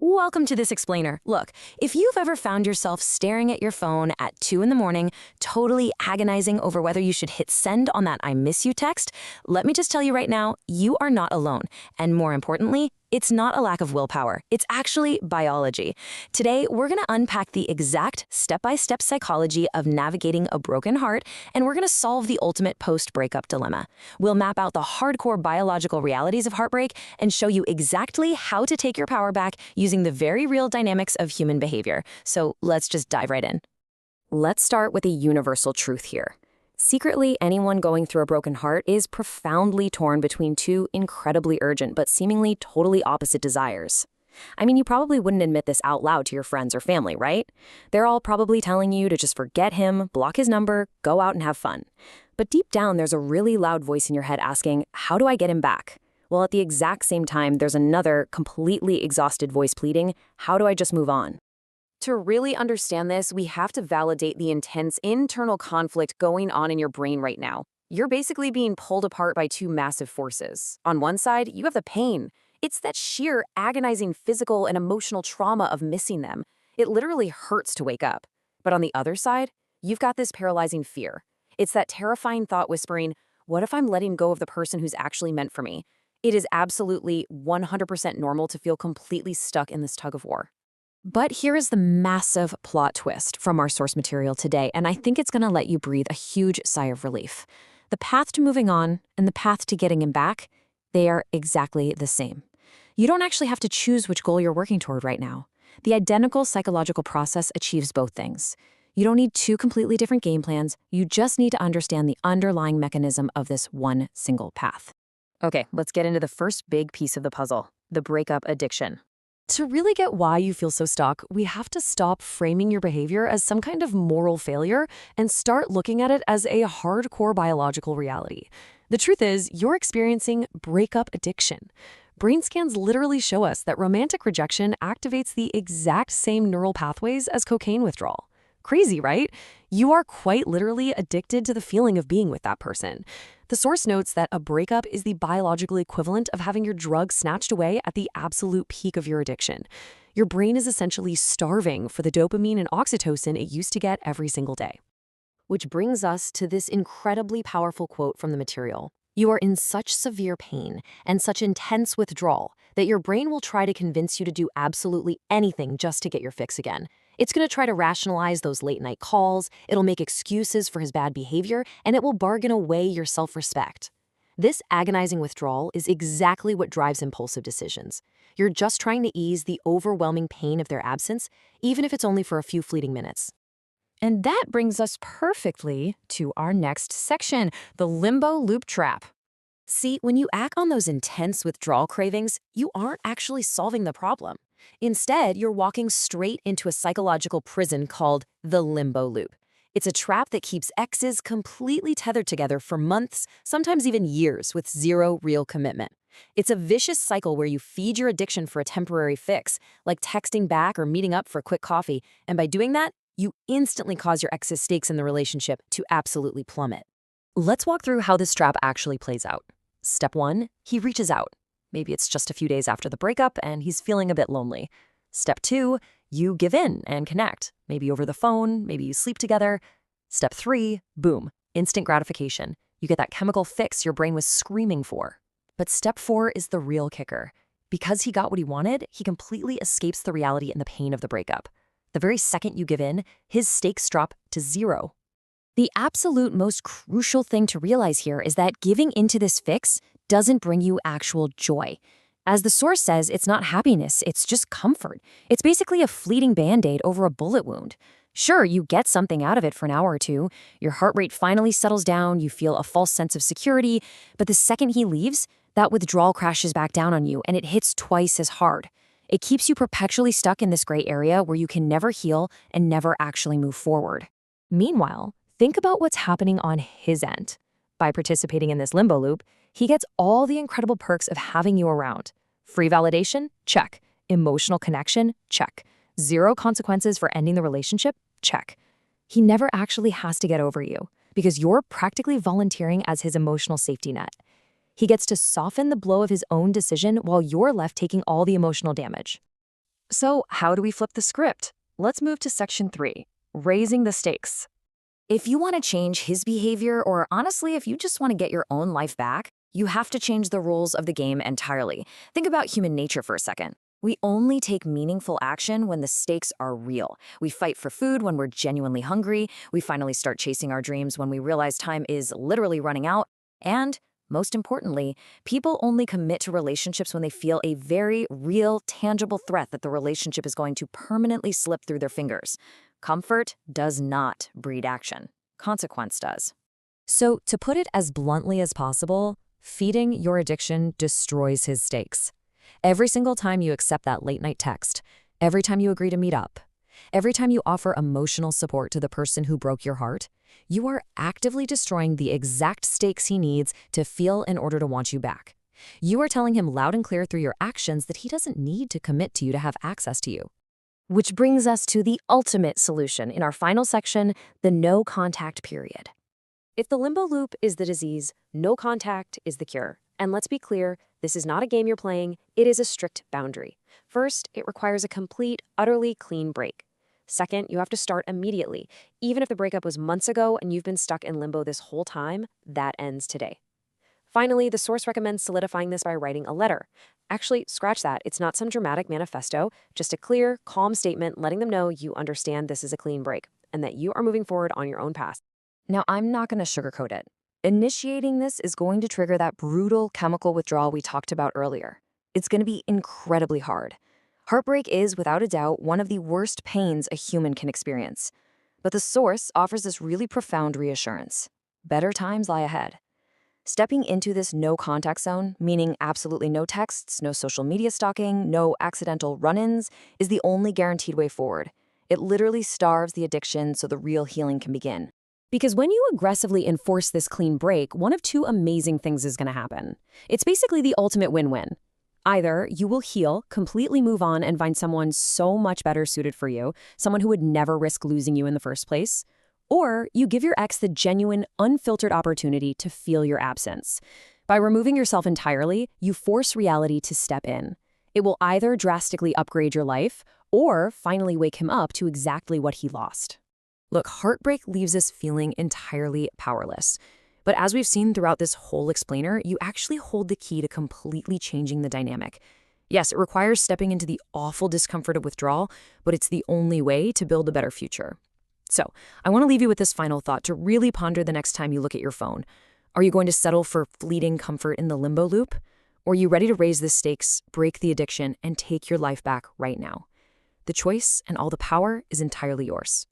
Welcome to this explainer. Look, if you've ever found yourself staring at your phone at 2 in the morning, totally agonizing over whether you should hit send on that I miss you text, let me just tell you right now, you are not alone. And more importantly, it's not a lack of willpower. It's actually biology. Today, we're going to unpack the exact step-by-step psychology of navigating a broken heart, and we're going to solve the ultimate post-breakup dilemma. We'll map out the hardcore biological realities of heartbreak and show you exactly how to take your power back using the very real dynamics of human behavior. So let's just dive right in. Let's start with a universal truth here. Secretly, anyone going through a broken heart is profoundly torn between two incredibly urgent but seemingly totally opposite desires. I mean, you probably wouldn't admit this out loud to your friends or family, right? They're all probably telling you to just forget him, block his number, go out and have fun. But deep down, there's a really loud voice in your head asking, how do I get him back? Well, at the exact same time, there's another completely exhausted voice pleading, how do I just move on? To really understand this, we have to validate the intense internal conflict going on in your brain right now. You're basically being pulled apart by two massive forces. On one side, you have the pain. It's that sheer agonizing physical and emotional trauma of missing them. It literally hurts to wake up. But on the other side, you've got this paralyzing fear. It's that terrifying thought whispering, what if I'm letting go of the person who's actually meant for me? It is absolutely 100% normal to feel completely stuck in this tug of war. But here is the massive plot twist from our source material today, and I think it's going to let you breathe a huge sigh of relief. The path to moving on and the path to getting him back, they are exactly the same. You don't actually have to choose which goal you're working toward right now. The identical psychological process achieves both things. You don't need two completely different game plans. You just need to understand the underlying mechanism of this one single path. Okay, let's get into the first big piece of the puzzle, the breakup addiction. To really get why you feel so stuck, we have to stop framing your behavior as some kind of moral failure and start looking at it as a hardcore biological reality. The truth is, you're experiencing breakup addiction. Brain scans literally show us that romantic rejection activates the exact same neural pathways as cocaine withdrawal. Crazy, right? You are quite literally addicted to the feeling of being with that person. The source notes that a breakup is the biological equivalent of having your drug snatched away at the absolute peak of your addiction. Your brain is essentially starving for the dopamine and oxytocin it used to get every single day. Which brings us to this incredibly powerful quote from the material. You are in such severe pain and such intense withdrawal that your brain will try to convince you to do absolutely anything just to get your fix again. It's going to try to rationalize those late-night calls, it'll make excuses for his bad behavior, and it will bargain away your self-respect. This agonizing withdrawal is exactly what drives impulsive decisions. You're just trying to ease the overwhelming pain of their absence, even if it's only for a few fleeting minutes. And that brings us perfectly to our next section, the limbo loop trap. See, when you act on those intense withdrawal cravings, you aren't actually solving the problem. Instead, you're walking straight into a psychological prison called the limbo loop. It's a trap that keeps exes completely tethered together for months, sometimes even years, with zero real commitment. It's a vicious cycle where you feed your addiction for a temporary fix, like texting back or meeting up for a quick coffee, and by doing that, you instantly cause your ex's stakes in the relationship to absolutely plummet. Let's walk through how this trap actually plays out. Step 1, he reaches out. Maybe it's just a few days after the breakup and he's feeling a bit lonely. Step 2, you give in and connect, maybe over the phone, maybe you sleep together. Step 3, boom, instant gratification. You get that chemical fix your brain was screaming for. But step 4 is the real kicker. Because he got what he wanted, he completely escapes the reality and the pain of the breakup. The very second you give in, his stakes drop to 0. The absolute most crucial thing to realize here is that giving into this fix doesn't bring you actual joy. As the source says, it's not happiness, it's just comfort. It's basically a fleeting band-aid over a bullet wound. Sure, you get something out of it for an hour or two, your heart rate finally settles down, you feel a false sense of security, but the second he leaves, that withdrawal crashes back down on you and it hits twice as hard. It keeps you perpetually stuck in this gray area where you can never heal and never actually move forward. Meanwhile, think about what's happening on his end. By participating in this limbo loop, he gets all the incredible perks of having you around. Free validation? Check. Emotional connection? Check. Zero consequences for ending the relationship? Check. He never actually has to get over you because you're practically volunteering as his emotional safety net. He gets to soften the blow of his own decision while you're left taking all the emotional damage. So, how do we flip the script? Let's move to section 3, raising the stakes. If you want to change his behavior, or honestly, if you just want to get your own life back, you have to change the rules of the game entirely. Think about human nature for a second. We only take meaningful action when the stakes are real. We fight for food when we're genuinely hungry. We finally start chasing our dreams when we realize time is literally running out. And most importantly, people only commit to relationships when they feel a very real, tangible threat that the relationship is going to permanently slip through their fingers. Comfort does not breed action. Consequence does. So, to put it as bluntly as possible, feeding your addiction destroys his stakes. Every single time you accept that late-night text, every time you agree to meet up, every time you offer emotional support to the person who broke your heart, you are actively destroying the exact stakes he needs to feel in order to want you back. You are telling him loud and clear through your actions that he doesn't need to commit to you to have access to you. Which brings us to the ultimate solution in our final section, the no contact period. If the limbo loop is the disease, no contact is the cure. And let's be clear, this is not a game you're playing, it is a strict boundary. First, it requires a complete, utterly clean break. Second, you have to start immediately. Even if the breakup was months ago and you've been stuck in limbo this whole time, that ends today. Finally, the source recommends solidifying this by writing a letter. Actually, scratch that. It's not some dramatic manifesto, just a clear, calm statement letting them know you understand this is a clean break and that you are moving forward on your own path. Now, I'm not going to sugarcoat it. Initiating this is going to trigger that brutal chemical withdrawal we talked about earlier. It's going to be incredibly hard. Heartbreak is, without a doubt, one of the worst pains a human can experience. But the source offers this really profound reassurance. Better times lie ahead. Stepping into this no-contact zone, meaning absolutely no texts, no social media stalking, no accidental run-ins, is the only guaranteed way forward. It literally starves the addiction so the real healing can begin. Because when you aggressively enforce this clean break, one of two amazing things is going to happen. It's basically the ultimate win-win. Either you will heal, completely move on, and find someone so much better suited for you, someone who would never risk losing you in the first place, or you give your ex the genuine, unfiltered opportunity to feel your absence. By removing yourself entirely, you force reality to step in. It will either drastically upgrade your life or finally wake him up to exactly what he lost. Look, heartbreak leaves us feeling entirely powerless. But as we've seen throughout this whole explainer, you actually hold the key to completely changing the dynamic. Yes, it requires stepping into the awful discomfort of withdrawal, but it's the only way to build a better future. So, I want to leave you with this final thought to really ponder the next time you look at your phone. Are you going to settle for fleeting comfort in the limbo loop? Or are you ready to raise the stakes, break the addiction, and take your life back right now? The choice and all the power is entirely yours.